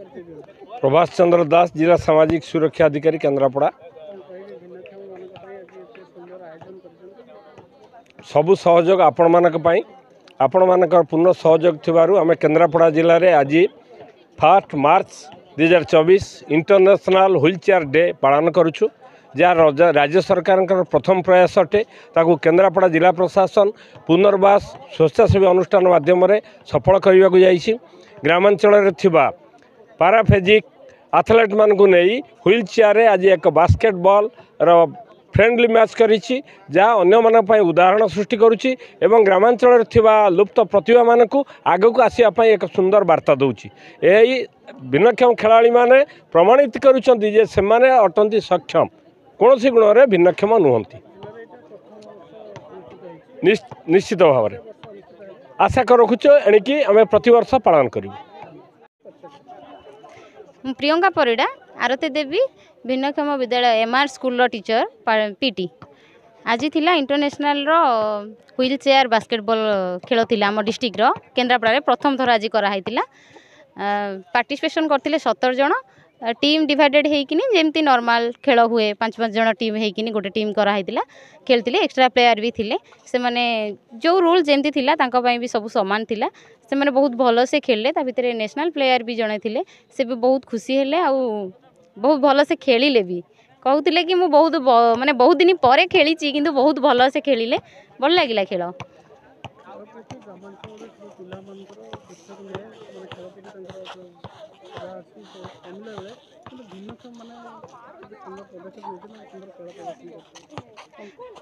प्रभाष चंद्र दास जिला सामाजिक सुरक्षा अधिकारी केन्द्रापड़ा। सबु सहयोग आपण मानक पूर्ण सहयोग थिबारु आमे केन्द्रापड़ा जिले में आज 1 मार्च 2024 इंटरनेशनल व्हील चेयर डे पालन करुछु। जहाँ राज्य सरकार प्रथम प्रयास अटे ताकू केन्द्रापड़ा जिला प्रशासन पुनर्वास स्वेच्छासेवी अनुष्ठान माध्यम सफल करने को जाइए। ग्रामांचल थिबा पाराफेजिक एथलेट मान को नहीं व्हील चेयर आज एक बास्केटबॉल फ्रेंडली मैच करिछि जहाँ अन्य मानक उदाहरण सृष्टि करुछि एवं ग्रामांचल थिबा लुप्त प्रतिभा मानक आगक आसिया एक सुंदर वार्ता दौछि। यही भिन्नक्षम खेलाड़ी माने प्रमाणित करुछन्ति जे सेमाने अटंती सक्षम कौन सी गुण में भिन्नक्षम नुहंती। निश्चित भाव में आशा रखुच एणिकी आम प्रतिवर्ष पालन करूँ। प्रियंका परिडा आरती देवी भिन्नक्षम विद्यालय MR स्कूल टीचर पीटी। आज थिला इंटरनेशनल व्हील चेयर बास्केटबॉल खेल थिला आम डिस्ट्रिक्ट केन्द्रापड़ा प्रथम थर आज कराई पार्टिसिपेशन करथिले 17 जन टीम डिवाइडेड होइकिनी जेमती नॉर्मल खेल हुए 5-5 जन टीम होइकिनी गोटे टीम कराई खेलते एक्स्ट्रा प्लेयर भी थिले से माने जो रूल जेमती थिला तांका पई भी सब समान थिला से माने बहुत भल से खेलले ता भितरे नेशनल प्लेयर भी जणे थिले से भी बहुत खुशी हेले आ बहुत भल से खेलिले भी कहूतिले कि मु बहुत माने बहुत दिन परे खेली किंतु बहुत भल से खेलिले भल लागिला खेल।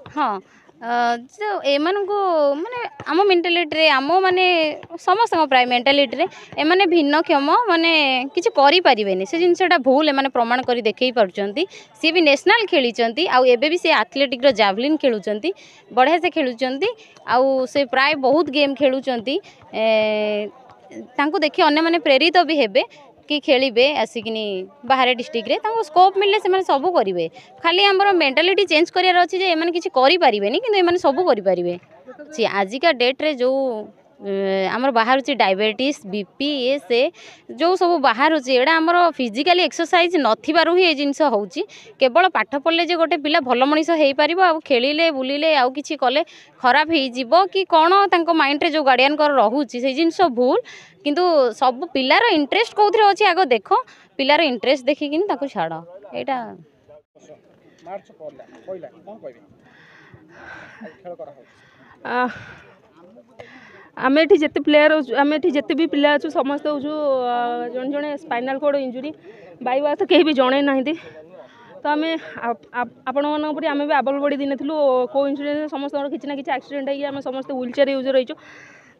हाँ जो एमान को माने आम मेंटालिटी आम माने समस्त प्राय मेंटालिटी एमाने भिन्नक्षम माने किसी करि परिबेनी से जिनसटा भूल एमाने प्रमाण करी देखै पारुचंती। सी भी नेशनल खेलीचंती आउ एबे भी से एथलेटिक रो जावलिन खेलुचंती बढ़िया से खेलुचंती आउ से प्राय बहुत गेम खेलुचंती तांको देखि अन्य माने प्रेरित भी हेबे कि खेलिबे आसिकिनी बाहर डिस्ट्रिक्ट रे तांको स्कोप मिलले से माने सब करिवे। खाली हमरो मेंटालिटी चेंज करियार अछि जे एमाने किछि करि परिबेनी किंतु एमाने सब करि परिबे। जे आजिका डेट रे जो आमर बाहर डायबिटीज बीपी ए से जो सब बाहर एड़ा आमर फिजिकली एक्सरसाइज नथिबारु ही ए जिंस होउची। केवल पाठ पढ़ले जे गोटे पिला भल मनीष हेई परिबो आ खेलिले बुलिले आ किछि कले खराब हेई जिवो कि कोन तांको माइंड रे जो गार्डियन कर रहूची से जिंस भूल किंतु सब पिलार इंटरेस्ट कोउथरे अछि आगो देखो पिलार इंटरेस्ट देखि किनी ताको छाड़ो एटा मार्च पहिला कोन कहबे खेल करा हो आम एठी जिते प्लेयर आम एठी जिते भी पिला अच्छु समस्त हो जन जड़े स्पाइनाल कोड इंजुरी बाई बात कहीं भी जड़े ना तो आम आपण मानी आम भी आबल बड़ी दिन थी को इंजुरी समस्त किसी ना कि एक्सीडेंट है समस्त व्हील चेयर यूजर रहीचु।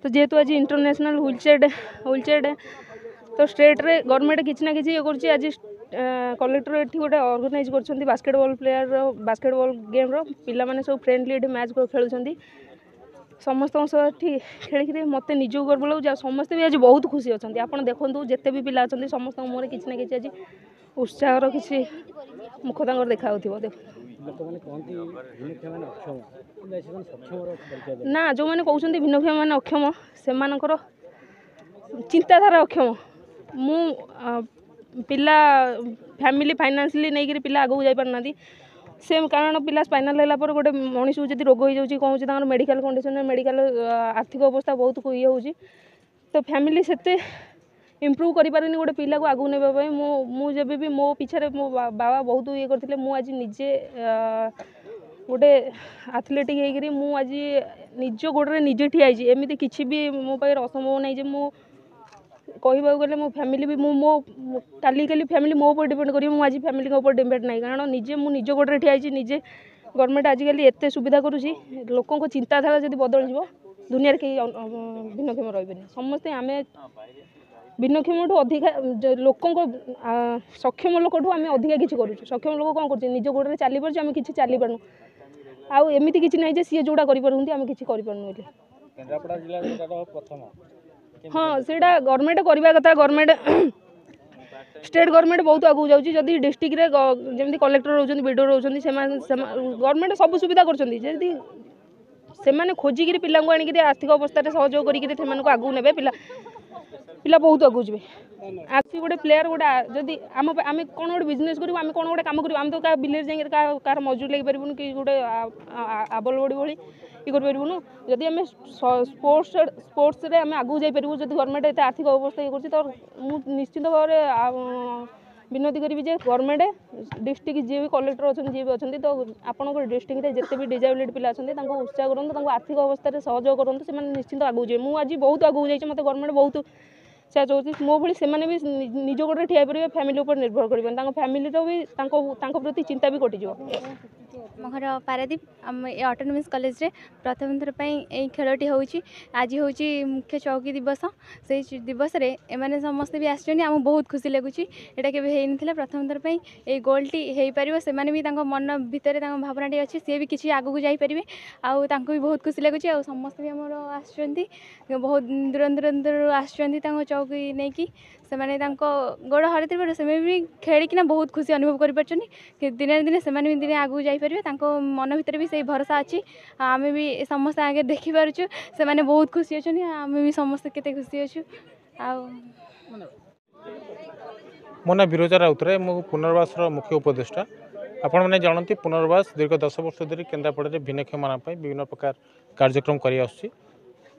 तो जेहेतु आज इंटरनेशनल व्हील चेयर डे तो स्टेट रे गवर्नमेंट किसी ना कि आज कलेक्टर ये गोटे ऑर्गेनाइज कर बास्केटबॉल प्लेयर बास्केटबॉल गेम रो पिला माने सब फ्रेंडली मैच खेलुछंती समस्त खेल मत निज गर्व लगे समस्ते भी आज बहुत खुशी अच्छा। आप देखो जिते भी पिला अच्छा समस्त मुहर किसी ना कि आज उत्साह किसी मुख देखा ना जो मैंने कहते भिन्नक्षम मैंने अक्षम से चिंताधारा अक्षम मु पिला फैमिली फाइनेंशियली नहीं पिला आगू जाई पारना सेम कारण पिला स्पाइनाल है गोटे मनीष को जब रोग हो कौन मेडिकल कंडीशन मेडिकल आर्थिक अवस्था बहुत ये हो तो फैमिली से इम्प्रूव करें गोटे पिला को आगू नापी मुझे भी मो पिछे मो बाबा बहुत ये करते मुझे निजे गोटे एथलेटिक होकर मुझे निज गोड़े निजे ठियाई एमती किसी भी मो पाखे असंभव नहीं मु कहवा गले मो फैमिली भी मो काली फैमिली मो ऊपर डिपेंड करी आज फैमिली ऊपर डिपेंड नहीं कारण निजे मु निज गोड़े ठियाई निजे गवर्नमेंट आजिकल एत सुविधा करुँची लोकों को चिंताधारा जब बदल जाव दुनिया कहीं भिन्नक्षम रही समस्ते आम भिन्नक्षम अधिका लोकों सक्षम लोक आम अधिका किसी करुँ सक्षम लोक कौन कर निज गोड़े चली पार्छ आम कि चली पार्नु आमती किसी ना सी जोड़ा करें आम कि हाँ से गवर्नमेंट करवा कथा गवर्नमेंट स्टेट गवर्नमेंट बहुत आगू जाऊँगी जदि डिस्ट्रिक्ट रे जमी कलेक्टर रोचंदी बीडीओ रोचंदी गवर्नमेंट सब सुविधा करछंदी से खोजिकी पिला आर्थिक अवस्था सहयोग करके आगू ने पिला पिला बहुत आगू जी आसी गोटे प्लेयर गोटे जदि आम आम कौन गोटे बिजनेस करूँ आम कौन गोटे कम करूँ आम तो क्या विलेज जाइए कार मजूरी लगे पारूँ कि गोटे आबल बड़ी भाई ये करूँ जदि आम स्पोर्ट्स आम आगू जापर जब गवर्नमेंट एत आर्थिक अवस्था ये कर निश्चित भाव विनती करी जे गवर्नमेंट डिस्ट्रिक्ट जी भी कलेक्टर अच्छा जी भी अच्छा तो आपंकर डिस्ट्रिक्ट में जिते भी डिजेबिलिटी पिला अच्छा उत्साह करूँ आर्थिक अवस्था सहयोग करूँ से निश्चित आगू जाए मुझे बहुत आगू जाइए मतलब गवर्नमेंट बहुत से चाहूँ मो भाई से भी निज गोटे ठिया पारे फैमिली उपर निर्भर कर फैमिली भी प्रति चिंता भी कटिज ଆମ ଘର ପାରାଦୀପ ଆମ ଏ ଅଟୋନୋମସ୍ କଲେଜରେ ପ୍ରଥମ ଥର ପାଇଁ ଏଇ ଖେଳଟି ହେଉଛି ଆଜି ହେଉଛି ମୁଖ୍ୟ ଚୌକି ଦିବସ ସେଇ ଦିବସରେ ଏମାନେ ସମସ୍ତେ ବି ଆସିଛନ୍ତି ଆମକୁ ବହୁତ ଖୁସି ଲାଗୁଛି ଏଇଟା କେବେ ହେଇନଥିଲା ପ୍ରଥମ ଥର ପାଇଁ ଏଇ ଗୋଲ୍ଟି ହେଇପାରିବ ସେମାନେ ବି ତାଙ୍କ ମନ ଭିତରେ ତାଙ୍କ ଭାବନାଟି ଅଛି ସିଏ ବି କିଛି ଆଗକୁ ଯାଇପାରିବେ ଆଉ ତାଙ୍କୁ ବି ବହୁତ ଖୁସି ଲାଗୁଛି ଆଉ ସମସ୍ତେ ବି ଆମର ଆସିଛନ୍ତି ବହୁତ ଦୂରରୁ ଆସିଛନ୍ତି ତାଙ୍କ ଚୌକି ନେଇକି ସେମାନେ ତାଙ୍କ ଗୋଡ଼ ହରାଇଥିବାରୁ ସେମାନେ ବି ଖେଳିକିନା ବହୁତ ଖୁସି ଅନୁଭବ କରିପାରୁଛନ୍ତି ଦିନେ ଦିନେ ସେମାନେ ବି ଦିନେ ଆଗକୁ ଯାଇପାରିବେ ତାଙ୍କ ମନ ଭିତରେ ବି ସେଇ ଭରସା ଅଛି ଆମେ ବି ସମସ୍ତେ ଆଗେ ଦେଖିପାରୁଛୁ ସେମାନେ ବହୁତ ଖୁସି ଅଛନ୍ତି ଆମେ ବି ସମସ୍ତେ କେତେ ଖୁସି ଅଛୁ ଆଉ ମୋ ନାଁ ବିରଜା ରାଉତରାୟ ମୁଁ ପୁନର୍ବାସର ମୁଖ୍ୟ ଉପଦେଷ୍ଟା ଆପଣମାନେ ଜାଣନ୍ତି ପୁନର୍ବାସ ଦୀର୍ଘ 10 ବର୍ଷ ଧରି କେନ୍ଦ୍ରାପଡ଼ାରେ ଭିନ୍ନକ୍ଷମମାନଙ୍କ ପାଇଁ ବିଭିନ୍ନ ପ୍ରକାର କାର୍ଯ୍ୟକ୍ରମ କରି ଆସୁଛି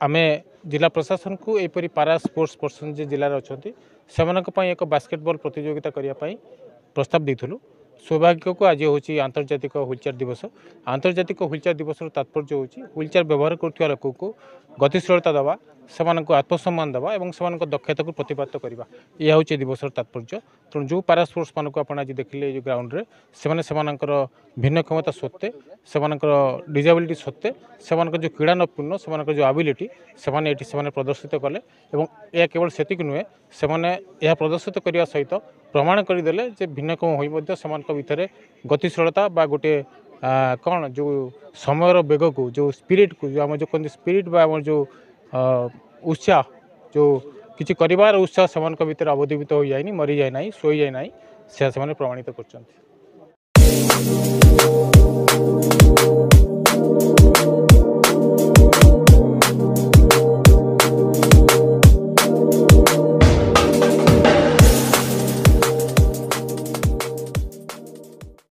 ଆମେ जिला प्रशासन को एपरी पारा स्पोर्ट्स पर्सन जे जिले अच्छा से एक बास्केटबॉल प्रतियोगिता करने प्रस्ताव देलु सौभाग्य को आज हूँ आंतर्जातिक व्हीलचेयर दिवस आंतर्जातिक व्हीलचेयर दिवस तात्पर्य हूँ व्हीलचेयर व्यवहार करुवा लोक को गतिशीलता देवा से आत्मसम्मान देवा और से दक्षता को प्रतिपादित करवा यह हूँ दिवस तात्पर्य तेणु जो पारा स्पोर्ट्स मान आप आज देखिले ग्राउंड रे से भिन्नक्षमता सत्वे से डिजेबिलिटी सत्वे से जो क्रीड़ा नैपुण्य से जो एबिलिटी से प्रदर्शित कले यह केवल सेतिक नुहे से प्रदर्शित करने सहित प्रमाण करदे जे भिन्नक्षम हो भितर गतिशीलता बा गोटे कौन जो समय बेग को जो स्पिरिट को जो आम जो कहते स्पिरिट बा जो उत्साह जो किसी कर उत्साह से भितर अवधीभूत हो जाए मरी जाए ना शोई जाए ना से प्रमाणित कर